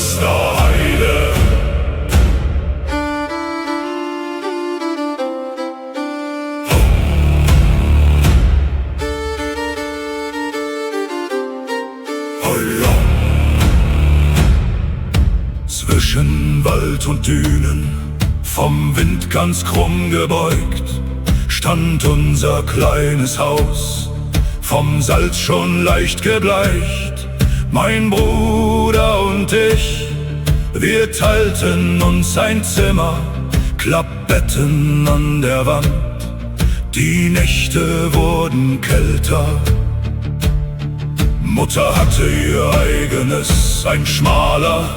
Westerheide. Zwischen Wald und Dünen, vom Wind ganz krumm gebeugt, stand unser kleines Haus, vom Salz schon leicht gebleicht. Mein Bruder und ich, wir teilten uns ein Zimmer, Klappbetten an der Wand. Die Nächte wurden kälter, Mutter hatte ihr eigenes, ein schmaler,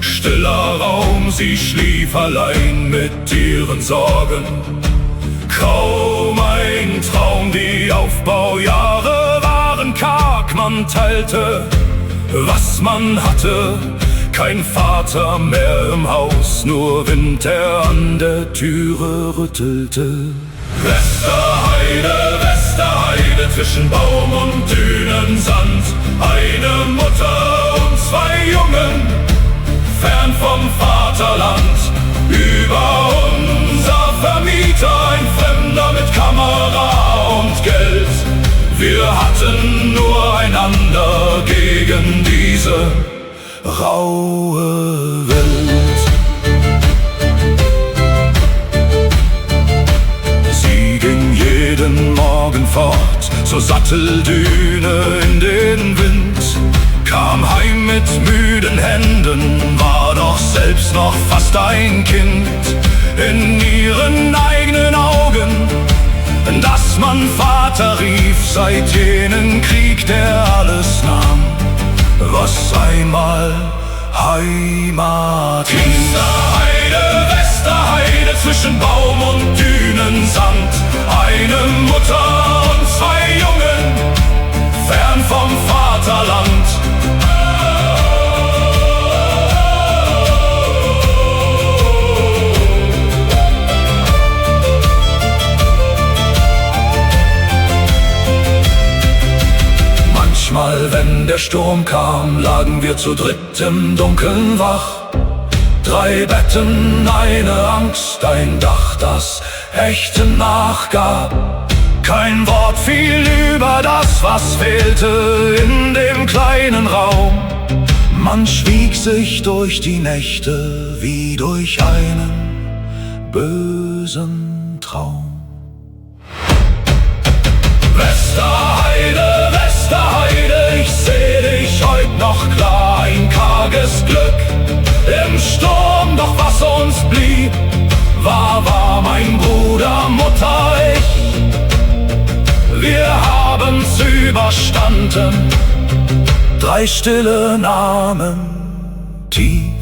stiller Raum. Sie schlief allein mit ihren Sorgen, kaum ein Traum. Die Aufbaujahre waren karg, man teilte, was man hatte. Kein Vater mehr im Haus, nur Wind, der an der Türe rüttelte. Westerheide, Westerheide, zwischen Baum und Dünensand. Eine Mutter und zwei Jungen, fern vom Vaterland. Über unser Vermieter ein Fremder mit Kamera und Geld. Wir hatten nur einander gegen diese raue Welt. Sie ging jeden Morgen fort zur Satteldüne in den Wind, kam heim mit müden Händen, war doch selbst noch fast ein Kind. In ihren eigenen Augen, dass man Vater rief, seit jenen Krieg, der alles nahm, was einmal Heimat hieß. Westerheide, Westerheide, zwischen Baum und Dünensand. Eine Mutter und zwei Jungen, fern vom Vaterland. Manchmal, wenn der Sturm kam, lagen wir zu dritt im Dunkeln wach. Drei Betten, eine Angst, ein Dach, das Ächten nachgab. Kein Wort fiel über das, was fehlte in dem kleinen Raum. Man schwieg sich durch die Nächte wie durch einen bösen Traum. Westerheide, Westerheide, ich seh dich heut noch klar, ein karges Glück im Sturm, doch was uns blieb, war mein Bruder, Mutter, ich. Wir haben's überstanden, drei stille Namen tief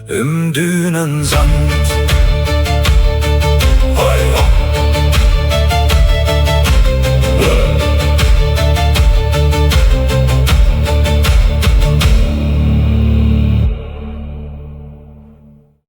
im Dünensand.